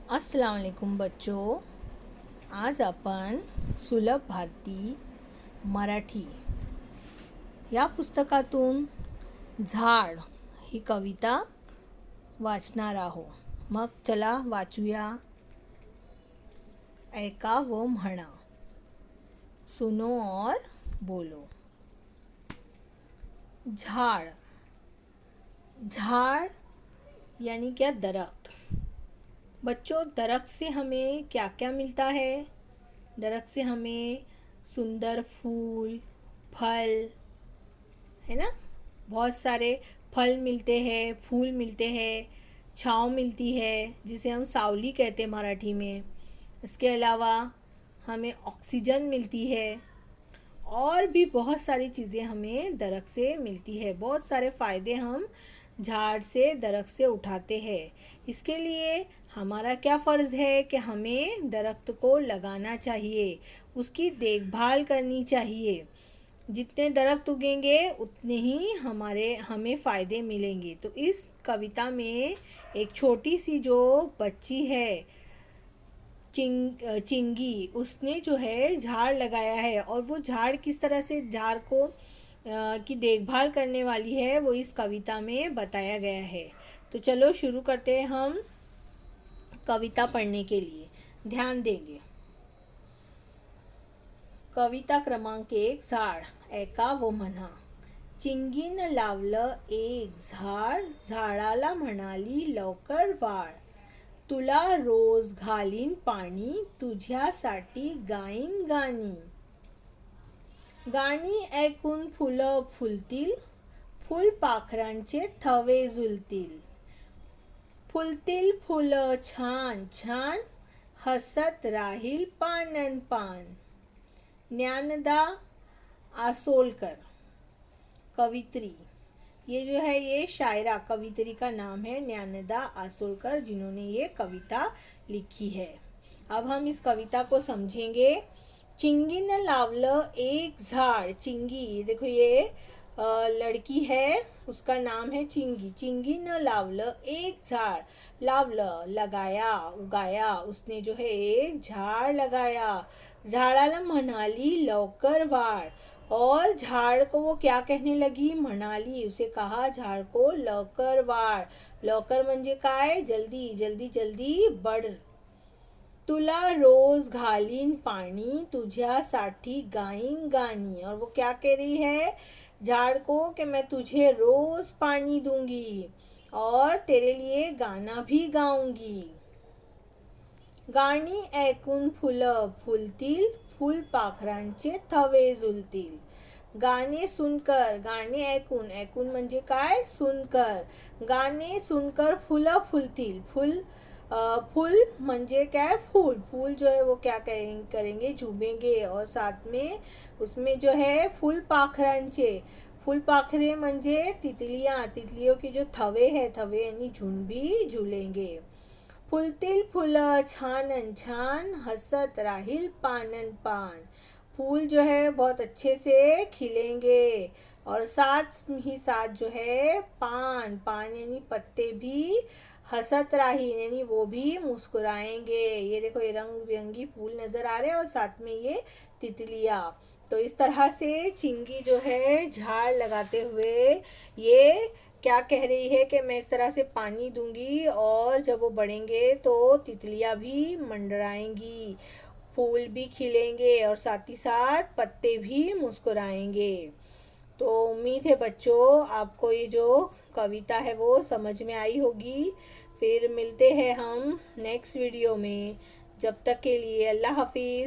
अस्सलाम वालेकुम बच्चों. आज आपण सुलभ भारती मराठी या पुस्तकातून झाड ही कविता वाचणार आहोत. मग चला वाचूया. ऐका व म्हणा. सुनो और बोलो. झाड़. झाड़ यानी क्या? दरख्त. बच्चों, दरख्त से हमें क्या क्या मिलता है? दरख्त से हमें सुंदर फूल, फल, है ना, बहुत सारे फल मिलते हैं, फूल मिलते हैं, छाँव मिलती है जिसे हम सावली कहते हैं मराठी में. इसके अलावा हमें ऑक्सीजन मिलती है और भी बहुत सारी चीज़ें हमें दरख्त से मिलती है. बहुत सारे फ़ायदे हम झाड़ से, दरख्त से उठाते हैं. इसके लिए हमारा क्या फ़र्ज़ है कि हमें दरख्त को लगाना चाहिए, उसकी देखभाल करनी चाहिए. जितने दरख्त उगेंगे उतने ही हमें फ़ायदे मिलेंगे. तो इस कविता में एक छोटी सी जो बच्ची है चिंगी, उसने जो है झाड़ लगाया है और वो झाड़ किस तरह से झाड़ को की देखभाल करने वाली है वो इस कविता में बताया गया है. तो चलो शुरू करते हैं हम कविता पढ़ने के लिए. ध्यान देंगे. कविता क्रमांक 1. झाड. ऐका व म्हणा. चिंगीनं लावलं एक झाड, झाडाला म्हणाली लवकर वाढ. तुला रोज घालीन पाणी, तुझ्यासाठी गाईन गाणी. गाणी ऐकून फुलं फुलतील, फुलपाखरांचे थवे झुलतील. फुलतील फुलं छान छान, हसत राहील पानन पान. ज्ञानदा आसोलकर, कवित्री. ये जो है ये शायरा, कवित्री का नाम है ज्ञानदा आसोलकर, जिन्होंने ये कविता लिखी है. अब हम इस कविता को समझेंगे. चिंगीनं लावलं एक झाड. चिंगी, देखो ये लड़की है, उसका नाम है चिंगी. चिंगीनं लावलं एक झाड. लावलं, लगाया, उगाया. उसने जो है एक झाड़ लगाया. झाडाला म्हणाली लवकर वाढ. और झाड़ को वो क्या कहने लगी? म्हणाली, उसे कहा झाड़ को लवकर वाढ. लवकर म्हणजे काय? जल्दी जल्दी जल्दी बढ़. तुला रोज घालीन पाणी, तुझ्यासाठी गाईन गाणी. और वो क्या कह रही है झाड़ को कि मैं तुझे रोज पानी दूंगी और तेरे लिए गाना भी गाऊंगी. गाणी ऐकून फुलं फुलतील, फुलपाखरांचे थवे झुलतील. गाणे सुनकर, गाणे ऐकून, ऐकून म्हणजे काय? सुनकर. गाणे सुनकर फुलं फुलतील. फूल म्हणजे क्या? फूल. फूल जो है वो क्या करेंगे? झूमेंगे. और साथ में उसमें जो है फुलपाखरांचे, फुलपाखरे म्हणजे तितलियाँ, तितलियों की जो थवे है, थवे यानी झुंड भी झूलेंगे. फुलतील फुलं छानन छान, हसत राहील पानन पान. फूल जो है बहुत अच्छे से खिलेंगे और साथ ही साथ जो है पान, पान यानी पत्ते भी हसत राहील यानी वो भी मुस्कुराएंगे. ये देखो ये रंग बिरंगी फूल नज़र आ रहे हैं और साथ में ये तितलियाँ. तो इस तरह से चिंगी जो है झाड़ लगाते हुए ये क्या कह रही है कि मैं इस तरह से पानी दूंगी और जब वो बढ़ेंगे तो तितलियाँ भी मंडराएंगी, फूल भी खिलेंगे और साथ ही साथ पत्ते भी मुस्कुराएंगे. तो उम्मीद है बच्चों आपको ये जो कविता है वो समझ में आई होगी. फिर मिलते हैं हम नेक्स्ट वीडियो में. जब तक के लिए अल्लाह हाफिज़.